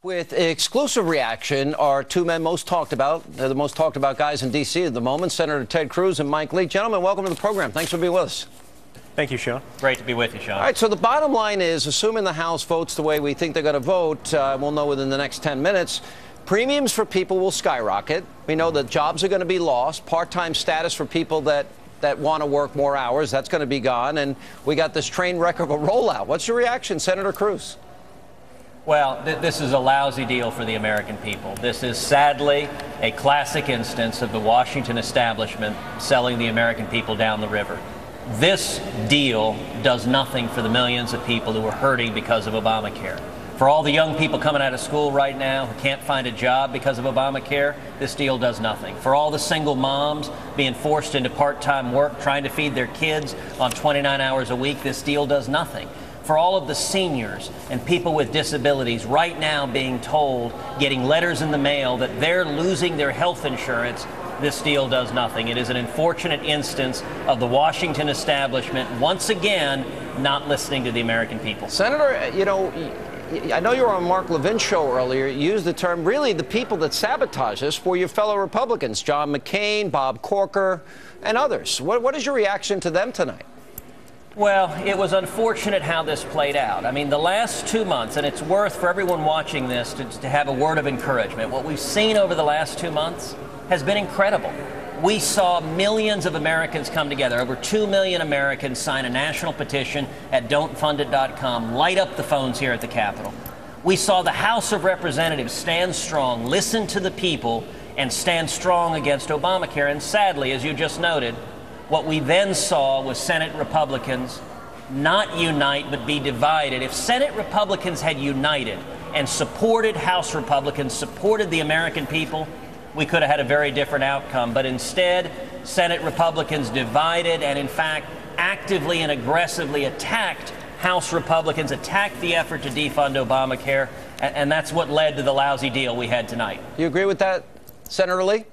With exclusive reaction are two men most talked about. They're the most talked about guys in D.C. at the moment, Senator Ted Cruz and Mike Lee. Gentlemen, welcome to the program. Thanks for being with us. Thank you, Sean. Great to be with you, Sean. All right, so the bottom line is, assuming the House votes the way we think they're going to vote, we'll know within the next 10 minutes, premiums for people will skyrocket. We know that jobs are going to be lost. Part-time status for people that want to work more hours, that's going to be gone. And we got this train wreck of a rollout. What's your reaction, Senator Cruz? Well, this is a lousy deal for the American people. This is sadly a classic instance of the Washington establishment selling the American people down the river. This deal does nothing for the millions of people who are hurting because of Obamacare. For all the young people coming out of school right now who can't find a job because of Obamacare, this deal does nothing. For all the single moms being forced into part-time work, trying to feed their kids on 29 hours a week, this deal does nothing. For all of the seniors and people with disabilities right now being told, getting letters in the mail that they're losing their health insurance, this deal does nothing. It is an unfortunate instance of the Washington establishment once again not listening to the American people. Senator, I know you were on Mark Levin's show earlier. You used the term, really, the people that sabotage this were your fellow Republicans, John McCain, Bob Corker, and others. What is your reaction to them tonight? Well, it was unfortunate how this played out. I mean, the last 2 months, and it's worth for everyone watching this to have a word of encouragement. What we've seen over the last 2 months has been incredible. We saw millions of Americans come together. Over 2 million Americans sign a national petition at don'tfundit.com, light up the phones here at the Capitol. We saw the House of Representatives stand strong, listen to the people, and stand strong against Obamacare. And sadly, as you just noted, what we then saw was Senate Republicans not unite but be divided. If Senate Republicans had united and supported House Republicans, supported the American people, we could have had a very different outcome. But instead, Senate Republicans divided and, in fact, actively and aggressively attacked House Republicans, attacked the effort to defund Obamacare, and that's what led to the lousy deal we had tonight. You agree with that, Senator Lee?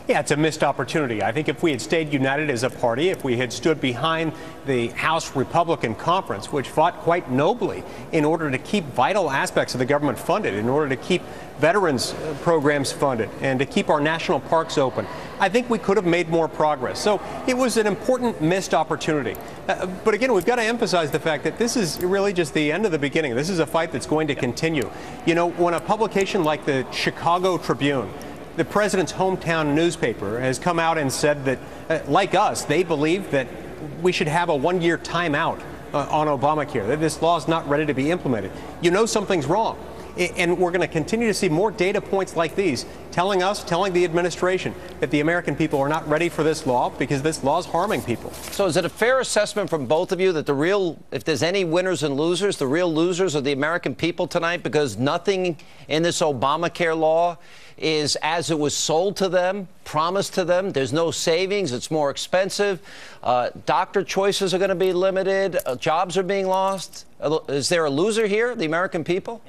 Yeah, it's a missed opportunity. I think if we had stayed united as a party, if we had stood behind the House Republican Conference, which fought quite nobly in order to keep vital aspects of the government funded, in order to keep veterans programs funded, and to keep our national parks open, I think we could have made more progress. So it was an important missed opportunity. But again, we've got to emphasize the fact that this is really just the end of the beginning. This is a fight that's going to continue. You know, when a publication like the Chicago Tribune, the president's hometown newspaper, has come out and said that, like us, they believe that we should have a one-year timeout on Obamacare, that this law is not ready to be implemented. You know something's wrong. And we're going to continue to see more data points like these telling the administration that the American people are not ready for this law because this law is harming people. So is it a fair assessment from both of you that if there's any winners and losers, the real losers are the American people tonight, because nothing in this Obamacare law is as it was sold to them, promised to them? There's no savings. It's more expensive. Doctor choices are going to be limited. Jobs are being lost. Is there a loser here, the American people?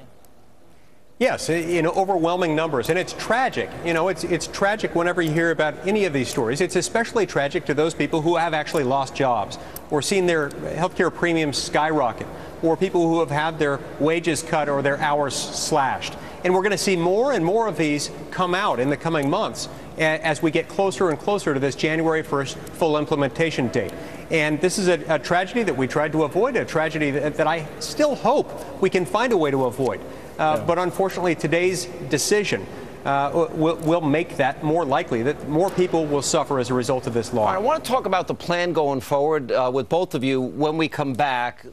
Yes, in overwhelming numbers. And it's tragic. You know, it's tragic whenever you hear about any of these stories. It's especially tragic to those people who have actually lost jobs or seen their health care premiums skyrocket, or people who have had their wages cut or their hours slashed. And we're going to see more and more of these come out in the coming months as we get closer and closer to this January 1st full implementation date. And this is a tragedy that we tried to avoid, a tragedy that I still hope we can find a way to avoid. But unfortunately, today's decision will make that more likely, that more people will suffer as a result of this law. I want to talk about the plan going forward with both of you when we come back.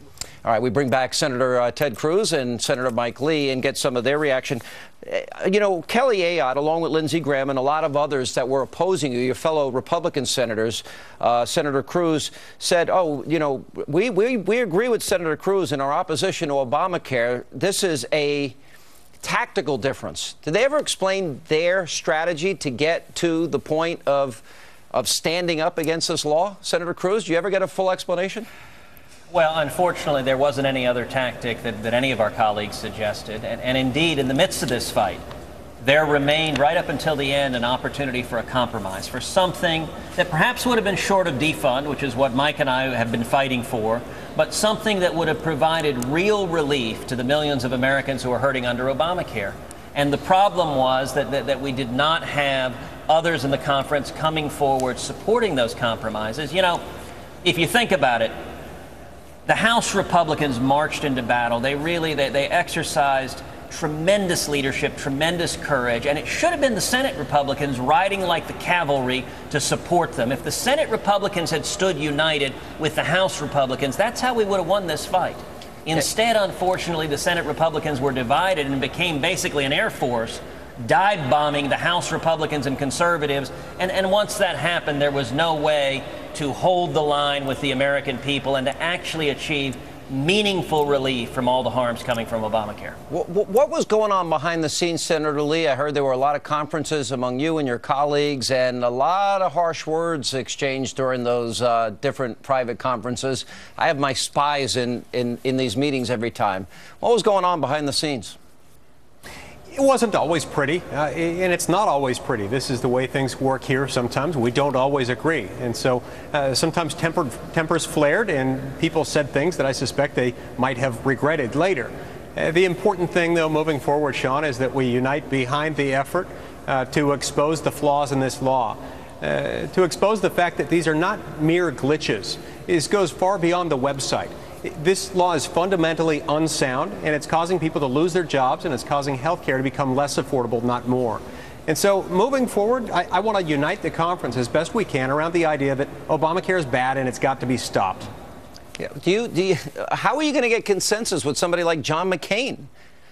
All right, we bring back Senator Ted Cruz and Senator Mike Lee and get some of their reaction. You know, Kelly Ayotte, along with Lindsey Graham and a lot of others that were opposing you, your fellow Republican senators, Senator Cruz said, oh, you know, we agree with Senator Cruz in our opposition to Obamacare. This is a tactical difference. Did they ever explain their strategy to get to the point of standing up against this law? Senator Cruz, do you ever get a full explanation? Well, unfortunately, there wasn't any other tactic that any of our colleagues suggested. And indeed, in the midst of this fight, there remained right up until the end an opportunity for a compromise, for something that perhaps would have been short of defund, which is what Mike and I have been fighting for, but something that would have provided real relief to the millions of Americans who are hurting under Obamacare. And the problem was that we did not have others in the conference coming forward supporting those compromises. You know, if you think about it, the House Republicans marched into battle. They exercised tremendous leadership, tremendous courage, and it should have been the Senate Republicans riding like the cavalry to support them. If the Senate Republicans had stood united with the House Republicans, that's how we would have won this fight. Instead, unfortunately, the Senate Republicans were divided and became basically an Air Force dive bombing the House Republicans and conservatives. And once that happened, there was no way to hold the line with the American people and to actually achieve meaningful relief from all the harms coming from Obamacare. What was going on behind the scenes, Senator Lee? I heard there were a lot of conferences among you and your colleagues and a lot of harsh words exchanged during those different private conferences. I have my spies in these meetings every time. What was going on behind the scenes? It wasn't always pretty, and it's not always pretty. This is the way things work here sometimes. We don't always agree. And so sometimes tempers flared, and people said things that I suspect they might have regretted later. The important thing, though, moving forward, Sean, is that we unite behind the effort to expose the flaws in this law, to expose the fact that these are not mere glitches. This goes far beyond the website. This law is fundamentally unsound, and it's causing people to lose their jobs, and it's causing health care to become less affordable, not more. And so moving forward, I want to unite the conference as best we can around the idea that Obamacare is bad and it's got to be stopped. Yeah. How are you going to get consensus with somebody like John McCain?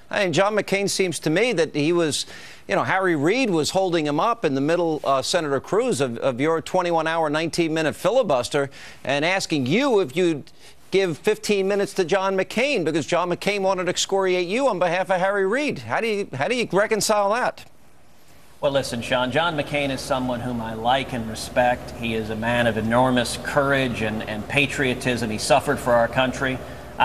I mean, John McCain seems to me that he was, you know, Harry Reid was holding him up in the middle, Senator Cruz, of your 21-hour, 19-minute filibuster and asking you if you'd give 15 minutes to John McCain because John McCain wanted to excoriate you on behalf of Harry Reid. How do you reconcile that? Well, listen, Sean, John McCain is someone whom I like and respect. He is a man of enormous courage and patriotism. He suffered for our country.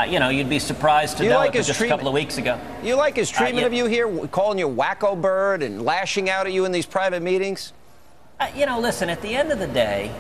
You know, you'd be surprised to know that just a couple of weeks ago. You like his treatment of you here, calling you wacko bird and lashing out at you in these private meetings? You know, listen, at the end of the day,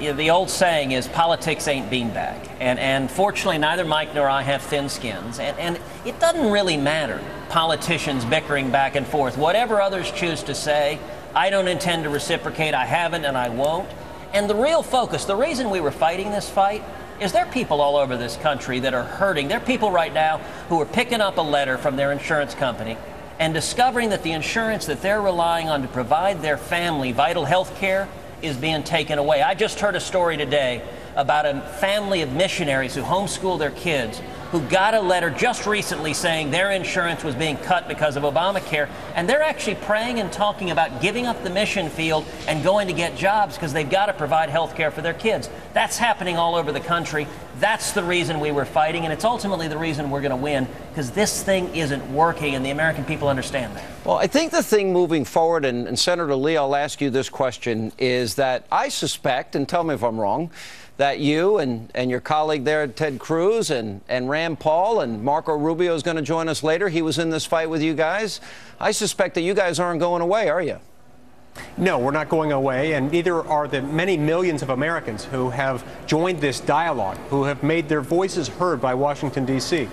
the old saying is politics ain't beanbag. And fortunately, neither Mike nor I have thin skins. And it doesn't really matter, politicians bickering back and forth. Whatever others choose to say, I don't intend to reciprocate. I haven't and I won't. And the real focus, the reason we were fighting this fight, is there are people all over this country that are hurting. There are people right now who are picking up a letter from their insurance company and discovering that the insurance that they're relying on to provide their family vital health care is being taken away. I just heard a story today about a family of missionaries who homeschool their kids who got a letter just recently saying their insurance was being cut because of Obamacare, and they're actually praying and talking about giving up the mission field and going to get jobs because they've got to provide health care for their kids. That's happening all over the country. That's the reason we were fighting, and it's ultimately the reason we're going to win, because this thing isn't working, and the American people understand that. Well, I think the thing moving forward, and Senator Lee, I'll ask you this question, is that I suspect, and tell me if I'm wrong, that you and your colleague there, Ted Cruz, and Rand Paul, and Marco Rubio is going to join us later. He was in this fight with you guys. I suspect that you guys aren't going away, are you? No, we're not going away, and neither are the many millions of Americans who have joined this dialogue, who have made their voices heard by Washington, D.C.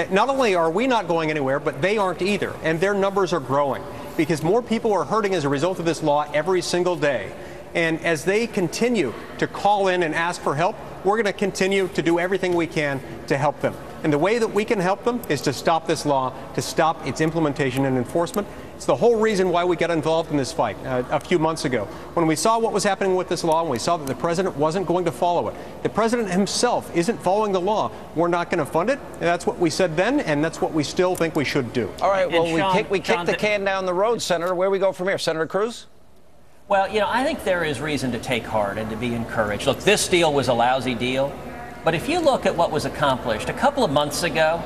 Not only are we not going anywhere, but they aren't either, and their numbers are growing because more people are hurting as a result of this law every single day. And as they continue to call in and ask for help, we're going to continue to do everything we can to help them. And the way that we can help them is to stop this law, to stop its implementation and enforcement. It's the whole reason why we got involved in this fight a few months ago. When we saw what was happening with this law and we saw that the president wasn't going to follow it, the president himself isn't following the law, we're not going to fund it. And that's what we said then, and that's what we still think we should do. All right, well, we kick the can down the road, Senator. Where do we go from here? Senator Cruz? Well, you know, I think there is reason to take heart and to be encouraged. Look, this deal was a lousy deal, but if you look at what was accomplished a couple of months ago,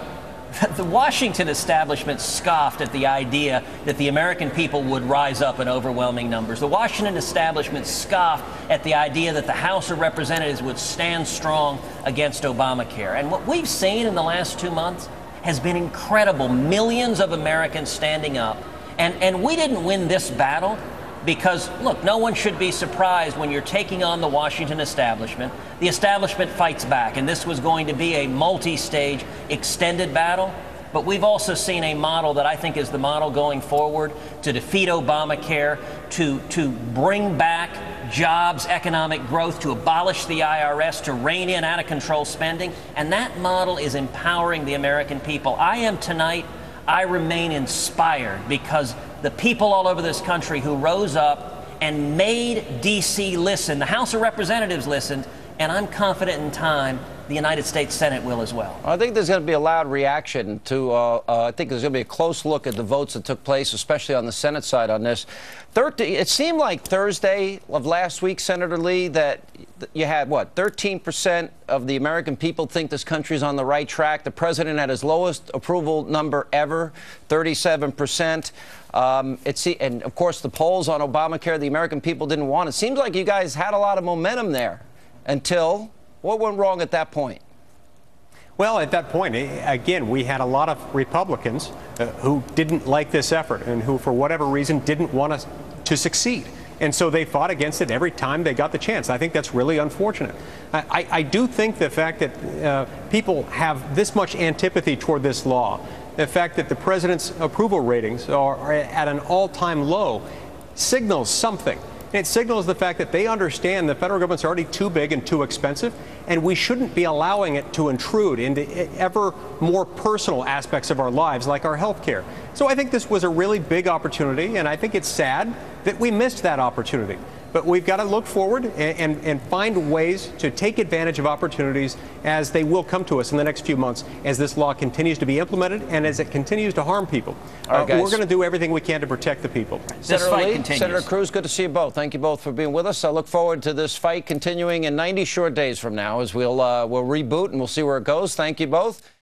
the Washington establishment scoffed at the idea that the American people would rise up in overwhelming numbers. The Washington establishment scoffed at the idea that the House of Representatives would stand strong against Obamacare. And what we've seen in the last 2 months has been incredible. Millions of Americans standing up And we didn't win this battle because, look, no one should be surprised when you're taking on the Washington establishment. The establishment fights back, and this was going to be a multi-stage, extended battle. But we've also seen a model that I think is the model going forward to defeat Obamacare, to bring back jobs, economic growth, to abolish the IRS, to rein in out-of-control spending. And that model is empowering the American people. I remain inspired because the people all over this country who rose up and made D.C. listen, the House of Representatives listened, and I'm confident in time the United States Senate will as well. I think there's going to be a loud reaction to, I think there's going to be a close look at the votes that took place, especially on the Senate side on this. It seemed like Thursday of last week, Senator Lee, that you had, what, 13% of the American people think this country's on the right track. The president had his lowest approval number ever, 37%. And, of course, the polls on Obamacare, the American people didn't want it. Seems like you guys had a lot of momentum there until... What went wrong at that point? Well, at that point, again, we had a lot of Republicans who didn't like this effort and who, for whatever reason, didn't want us to succeed. And so they fought against it every time they got the chance. I think that's really unfortunate. I do think the fact that people have this much antipathy toward this law, the fact that the president's approval ratings are at an all-time low, signals something. It signals the fact that they understand the federal government's already too big and too expensive, and we shouldn't be allowing it to intrude into ever more personal aspects of our lives, like our health care. So I think this was a really big opportunity, and I think it's sad that we missed that opportunity. But we've got to look forward and find ways to take advantage of opportunities as they will come to us in the next few months as this law continues to be implemented and as it continues to harm people. We're going to do everything we can to protect the people. This fight continues. Senator Cruz, good to see you both. Thank you both for being with us. I look forward to this fight continuing in 90 short days from now as we'll reboot and we'll see where it goes. Thank you both.